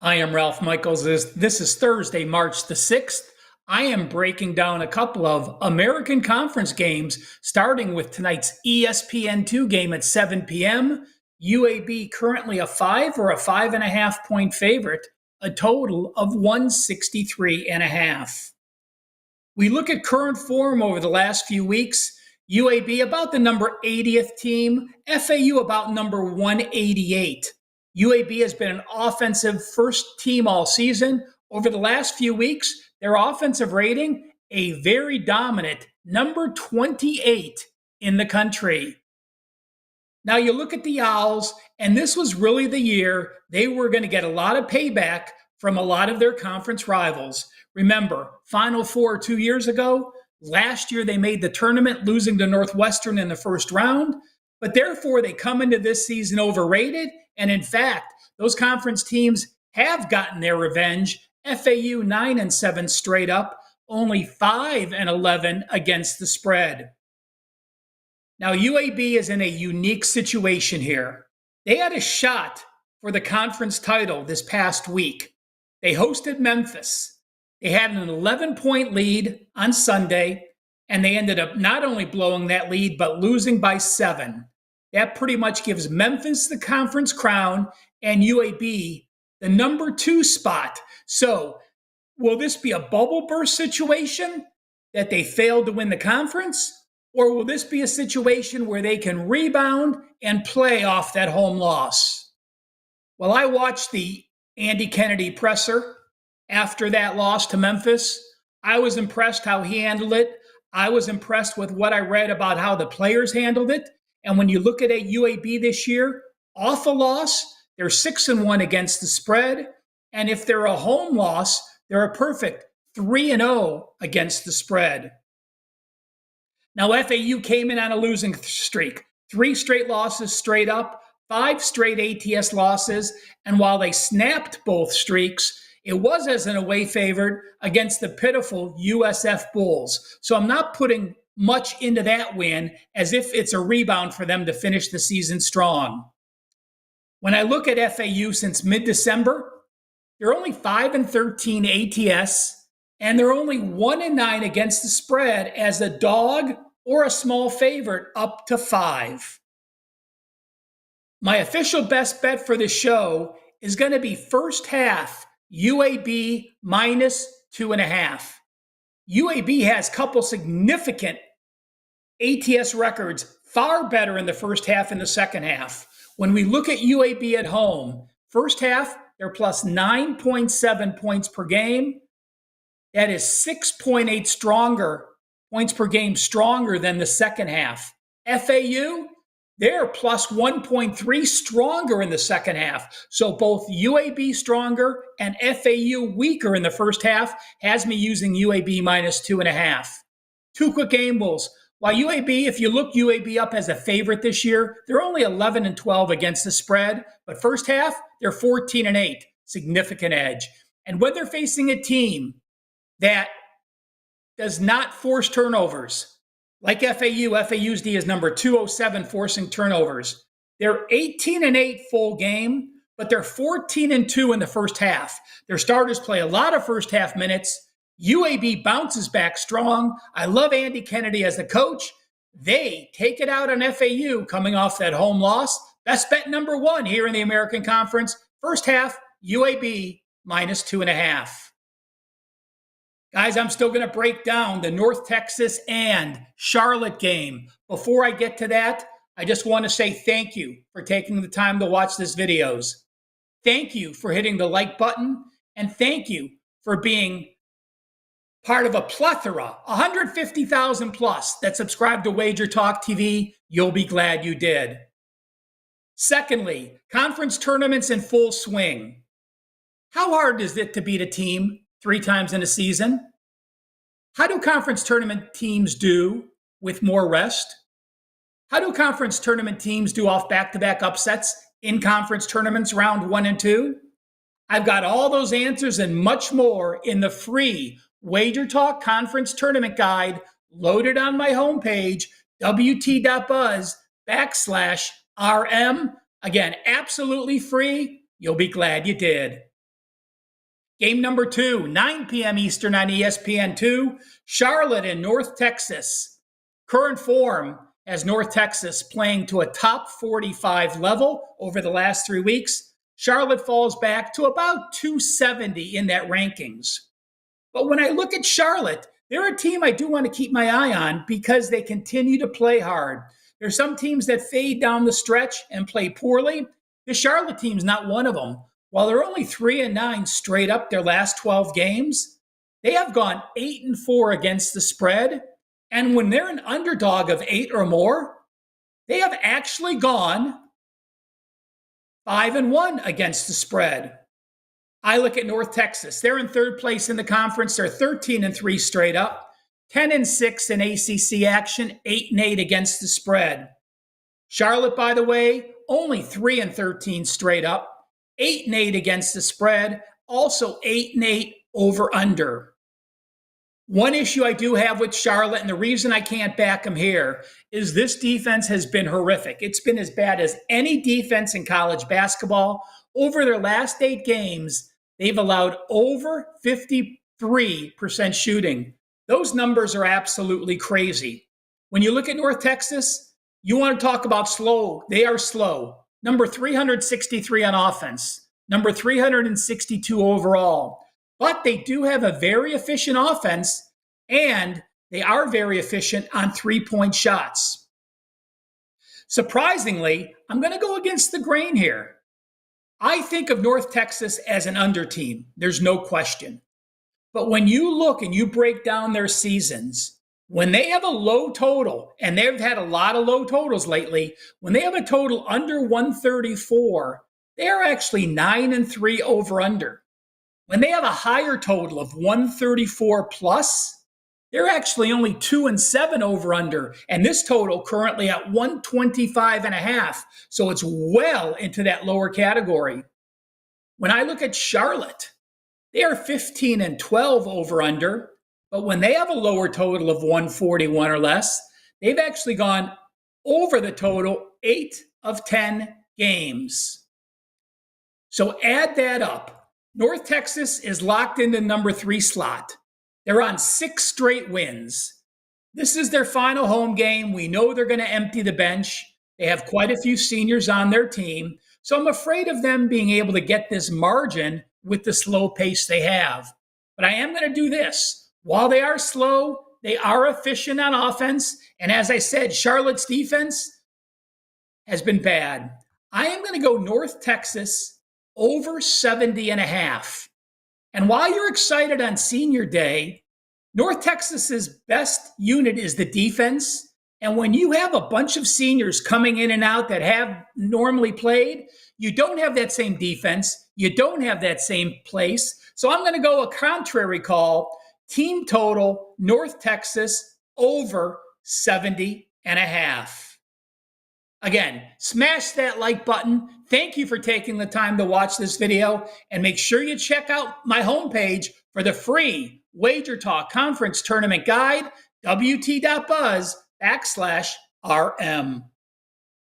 I am Ralph Michaels. This is Thursday, March the 6th. I am breaking down a couple of American Conference games, starting with tonight's ESPN2 game at 7 p.m. UAB currently a 5 or a 5.5 point favorite, a total of 163.5. We look at current form over the last few weeks. UAB about the number 80th team, FAU about number 188. UAB has been an offensive first team all season. Over the last few weeks, their offensive rating, a very dominant number 28 in the country. Now you look at the Owls, and this was really the year they were going to get a lot of payback from a lot of their conference rivals. Remember, Final Four 2 years ago. Last year they made the tournament, losing to Northwestern in the first round, but therefore they come into this season overrated. And in fact, those conference teams have gotten their revenge. FAU 9-7 straight up, only 5-11 against the spread. Now, UAB is in a unique situation here. They had a shot for the conference title this past week. They hosted Memphis. They had an 11-point lead on Sunday, and they ended up not only blowing that lead, but losing by 7. That pretty much gives Memphis the conference crown and UAB the number 2 spot. So, will this be a bubble burst situation that they failed to win the conference? Or will this be a situation where they can rebound and play off that home loss? Well, I watched the Andy Kennedy presser after that loss to Memphis. I was impressed how he handled it. I was impressed with what I read about how the players handled it. And when you look at a UAB this year, off a loss, they're 6-1 against the spread. And if they're a home loss, they're a perfect 3-0 against the spread. Now, FAU came in on a losing streak. 3 straight losses straight up, 5 straight ATS losses. And while they snapped both streaks, it was as an away favorite against the pitiful USF Bulls. So I'm not putting much into that win as if it's a rebound for them to finish the season strong. When I look at FAU since mid-December, they're only 5-13 ATS, and they're only 1-9 against the spread as a dog or a small favorite up to 5. My official best bet for the show is going to be first half UAB minus 2.5. UAB has a couple significant ATS records, far better in the first half and the second half. When we look at UAB at home, first half, they're plus 9.7 points per game. That is 6.8 stronger points per game stronger than the second half. FAU, they're plus 1.3 stronger in the second half. So both UAB stronger and FAU weaker in the first half has me using UAB minus 2.5. 2 quick gambles. While UAB, if you look UAB up as a favorite this year, they're only 11-12 against the spread. But first half, they're 14-8, significant edge. And when they're facing a team that does not force turnovers, like FAU's D is number 207 forcing turnovers. They're 18-8 full game, but they're 14-2 in the first half. Their starters play a lot of first half minutes. UAB bounces back strong. I love Andy Kennedy as the coach. They take it out on FAU coming off that home loss. Best bet number 1 here in the American Conference. First half, UAB minus 2.5. Guys, I'm still going to break down the North Texas and Charlotte game. Before I get to that, I just want to say thank you for taking the time to watch these videos. Thank you for hitting the like button, and thank you for being part of a plethora, 150,000 plus, that subscribe to WagerTalk TV. You'll be glad you did. Secondly, conference tournaments in full swing. How hard is it to beat a team 3 times in a season? How do conference tournament teams do with more rest? How do conference tournament teams do off back-to-back upsets in conference tournaments round 1 and 2? I've got all those answers and much more in the free WagerTalk Conference Tournament Guide loaded on my homepage, wt.buzz/RM. Again, absolutely free. You'll be glad you did. Game number 2, 9 p.m. Eastern on ESPN2, Charlotte and North Texas. Current form has North Texas playing to a top 45 level over the last 3 weeks. Charlotte falls back to about 270 in that rankings. But when I look at Charlotte, they're a team I do want to keep my eye on because they continue to play hard. There's some teams that fade down the stretch and play poorly. The Charlotte team's not one of them. While they're only 3-9 straight up their last 12 games, they have gone 8-4 against the spread. And when they're an underdog of 8 or more, they have actually gone 5-1 against the spread. I look at North Texas. They're in third place in the conference. They're 13-3 straight up, 10-6 in ACC action, 8-8 against the spread. Charlotte, by the way, only 3-13 straight up, 8-8 against the spread, also 8-8 over under. One issue I do have with Charlotte, and the reason I can't back them here, is this defense has been horrific. It's been as bad as any defense in college basketball. Over their last 8 games, they've allowed over 53% shooting. Those numbers are absolutely crazy. When you look at North Texas, you want to talk about slow. They are slow. Number 363 on offense, number 362 overall. But they do have a very efficient offense, and they are very efficient on three-point shots. Surprisingly, I'm going to go against the grain here. I think of North Texas as an under team. There's no question. But when you look and you break down their seasons, when they have a low total, and they've had a lot of low totals lately, when they have a total under 134, they are actually 9-3 over under. When they have a higher total of 134 plus, they're actually only 2-7 over under. And this total currently at 125.5. So it's well into that lower category. When I look at Charlotte, they are 15-12 over under. But when they have a lower total of 141 or less, they've actually gone over the total 8 of 10 games. So add that up. North Texas is locked in the number 3 slot. They're on 6 straight wins. This is their final home game. We know they're going to empty the bench. They have quite a few seniors on their team. So I'm afraid of them being able to get this margin with the slow pace they have. But I am going to do this. While they are slow, they are efficient on offense. And as I said, Charlotte's defense has been bad. I am going to go North Texas over 70.5. And while you're excited on senior day, North Texas's best unit is the defense. And when you have a bunch of seniors coming in and out that have normally played, you don't have that same defense. You don't have that same place. So I'm going to go a contrary call. Team total, North Texas over 70.5. Again, smash that like button. Thank you for taking the time to watch this video, and make sure you check out my homepage for the free WagerTalk Conference Tournament Guide, wt.buzz/RM.